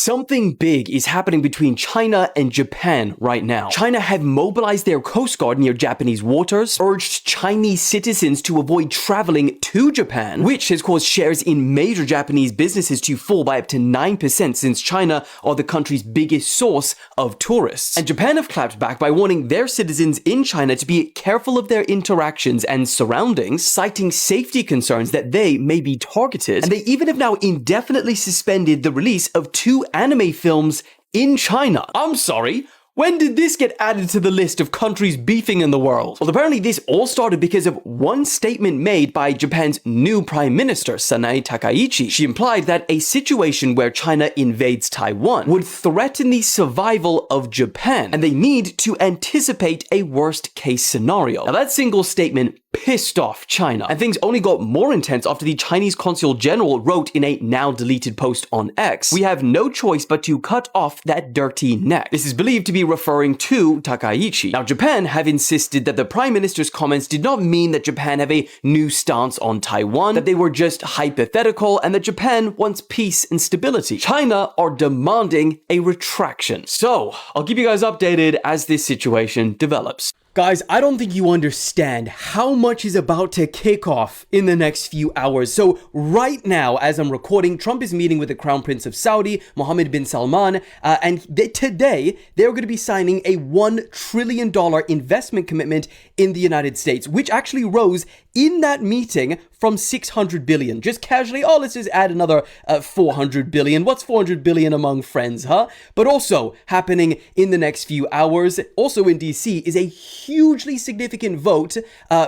Something big is happening between China and Japan right now. China have mobilized their coast guard near Japanese waters, urged Chinese citizens to avoid traveling to Japan, which has caused shares in major Japanese businesses to fall by up to 9% since China are the country's biggest source of tourists. And Japan have clapped back by warning their citizens in China to be careful of their interactions and surroundings, citing safety concerns that they may be targeted. And they even have now indefinitely suspended the release of 2 anime films in China. I'm sorry, when did this get added to the list of countries beefing in the world? Well, apparently this all started because of one statement made by Japan's new Prime Minister, Sanae Takaichi. She implied that a situation where China invades Taiwan would threaten the survival of Japan, and they need to anticipate a worst-case scenario. Now, that single statement pissed off China, and things only got more intense after the Chinese Consul General wrote in a now-deleted post on X, "We have no choice but to cut off that dirty neck." This is believed to be referring to Takaichi. Now, Japan have insisted that the Prime Minister's comments did not mean that Japan have a new stance on Taiwan, that they were just hypothetical, and that Japan wants peace and stability. China are demanding a retraction. So, I'll keep you guys updated as this situation develops. Guys, I don't think you understand how much is about to kick off in the next few hours. So right now, as I'm recording, Trump is meeting with the Crown Prince of Saudi, Mohammed bin Salman, and today they're going to be signing a $1 trillion investment commitment in the United States, which actually rose in that meeting from 600 billion. Just casually, oh, let's just add another 400 billion. What's 400 billion among friends, huh? But also happening in the next few hours, also in DC, is a hugely significant vote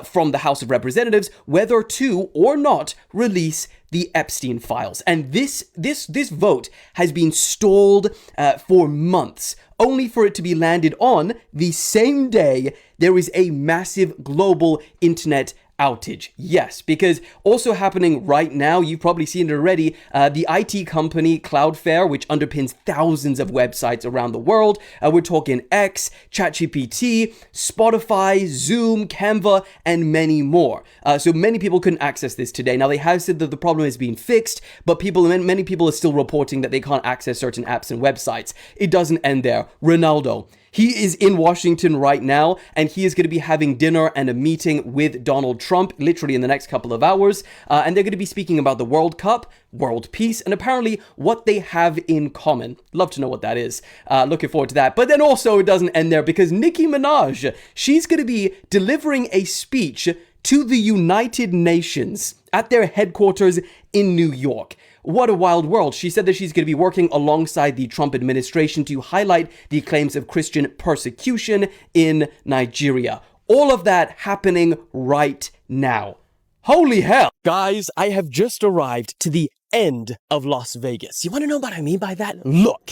from the House of Representatives whether to or not release the Epstein files. And this vote has been stalled for months, only for it to be landed on the same day there is a massive global internet outage. Yes, because also happening right now, you've probably seen it already, the IT company Cloudflare, which underpins thousands of websites around the world. We're talking X, ChatGPT, Spotify, Zoom, Canva, and many more. So many people couldn't access this today. Now, they have said that the problem is being fixed, but many people are still reporting that they can't access certain apps and websites. It doesn't end there. Ronaldo, he is in Washington right now, and he is going to be having dinner and a meeting with Donald Trump literally in the next couple of hours. And they're going to be speaking about the World Cup, world peace, and apparently what they have in common. Love to know what that is. Looking forward to that. But then also it doesn't end there, because Nicki Minaj, she's going to be delivering a speech to the United Nations at their headquarters in New York. What a wild world. She said that she's going to be working alongside the Trump administration to highlight the claims of Christian persecution in Nigeria. All of that happening right now. Holy hell. Guys, I have just arrived to the end of Las Vegas. You want to know what I mean by that? Look.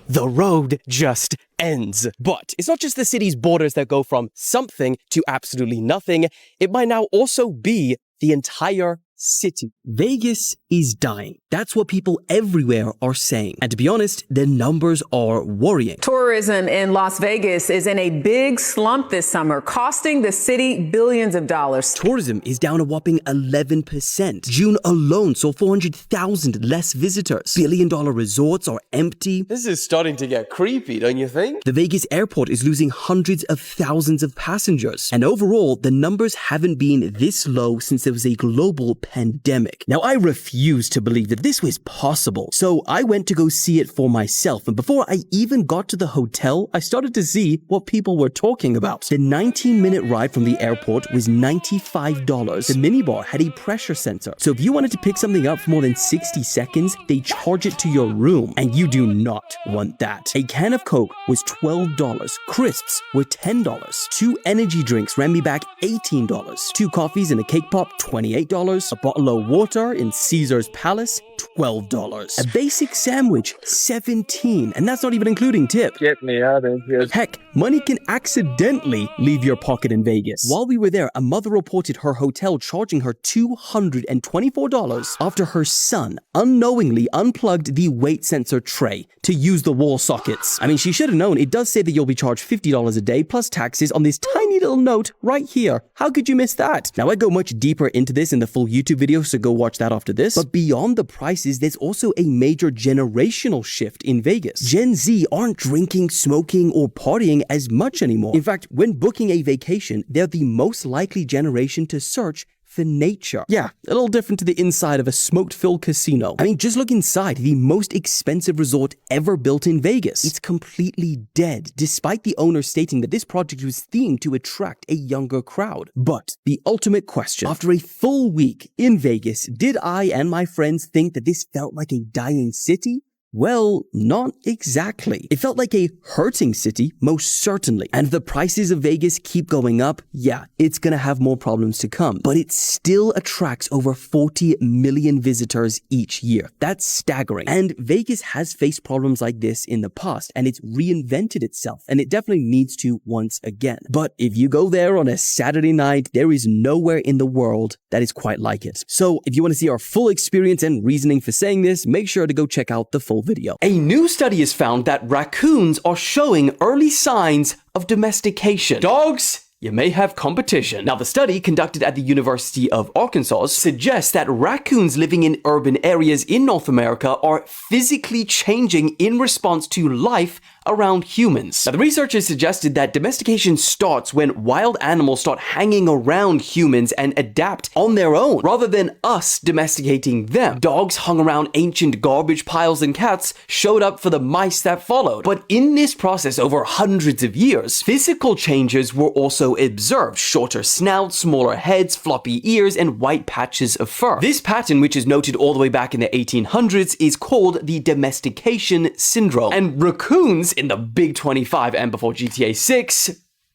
The road just ends. But it's not just the city's borders that go from something to absolutely nothing. It might now also be the entire city. Vegas is dying. That's what people everywhere are saying. And to be honest, the numbers are worrying. Tourism in Las Vegas is in a big slump this summer, costing the city billions of dollars. Tourism is down a whopping 11%. June alone saw 400,000 less visitors. Billion-dollar resorts are empty. This is starting to get creepy, don't you think? The Vegas airport is losing hundreds of thousands of passengers. And overall, the numbers haven't been this low since there was a global pandemic. Now, I refuse to believe that this was possible, so I went to go see it for myself, and before I even got to the hotel, I started to see what people were talking about. The 19-minute ride from the airport was $95. The minibar had a pressure sensor, so if you wanted to pick something up for more than 60 seconds, they charge it to your room, and you do not want that. A can of Coke was $12. Crisps were $10. 2 energy drinks ran me back $18. 2 coffees and a cake pop, $28. A bottle of water in Caesar's Palace, $12. A basic sandwich, $17. And that's not even including tip. Get me out of here. Heck, money can accidentally leave your pocket in Vegas. While we were there, a mother reported her hotel charging her $224 after her son unknowingly unplugged the weight sensor tray to use the wall sockets. I mean, she should have known. It does say that you'll be charged $50 a day plus taxes on this tiny little note right here. How could you miss that? Now, I go much deeper into this in the full YouTube video, so go watch that after this. But beyond the price prices, there's also a major generational shift in Vegas. Gen Z aren't drinking, smoking, or partying as much anymore. In fact, when booking a vacation, they're the most likely generation to search for nature. Yeah, a little different to the inside of a smoke-filled casino. I mean, just look inside the most expensive resort ever built in Vegas. It's completely dead, despite the owner stating that this project was themed to attract a younger crowd. But the ultimate question, after a full week in Vegas, did I and my friends think that this felt like a dying city? Well, not exactly. It felt like a hurting city, most certainly. And if the prices of Vegas keep going up, yeah, it's gonna have more problems to come. But it still attracts over 40 million visitors each year. That's staggering. And Vegas has faced problems like this in the past, and it's reinvented itself, and it definitely needs to once again. But if you go there on a Saturday night, there is nowhere in the world that is quite like it. So if you want to see our full experience and reasoning for saying this, make sure to go check out the full video. A new study has found that raccoons are showing early signs of domestication. Dogs, you may have competition. Now, the study conducted at the University of Arkansas suggests that raccoons living in urban areas in North America are physically changing in response to life around humans. Now, the researchers suggested that domestication starts when wild animals start hanging around humans and adapt on their own, rather than us domesticating them. Dogs hung around ancient garbage piles and cats showed up for the mice that followed. But in this process over hundreds of years, physical changes were also observed. Shorter snouts, smaller heads, floppy ears, and white patches of fur. This pattern, which is noted all the way back in the 1800s, is called the domestication syndrome. And raccoons in the Big 25 and before GTA 6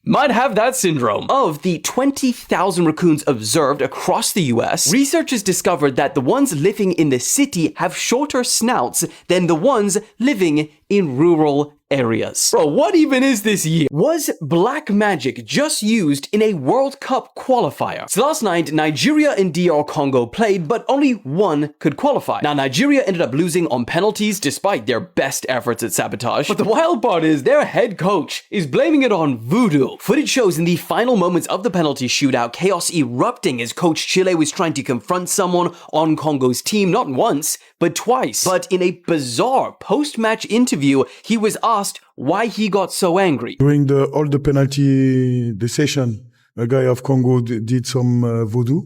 might have that syndrome. Of the 20,000 raccoons observed across the US, researchers discovered that the ones living in the city have shorter snouts than the ones living in rural areas. Bro, what even is this year? Was black magic just used in a World Cup qualifier? So last night, Nigeria and DR Congo played, but only one could qualify. Now, Nigeria ended up losing on penalties despite their best efforts at sabotage. But the wild part is their head coach is blaming it on voodoo. Footage shows in the final moments of the penalty shootout, chaos erupting as Coach Chile was trying to confront someone on Congo's team, not once, but twice. But in a bizarre post-match interview, he was asked why he got so angry. During all the penalty session, a guy of Congo did some voodoo.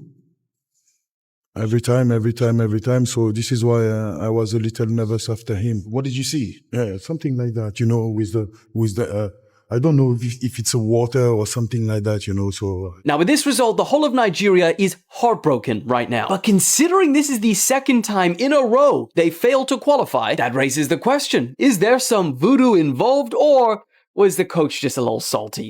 Every time. So this is why I was a little nervous after him. What did you see? Yeah, something like that, with the I don't know if it's a water or something like that, so... Now, with this result, the whole of Nigeria is heartbroken right now. But considering this is the second time in a row they failed to qualify, that raises the question, is there some voodoo involved, or was the coach just a little salty?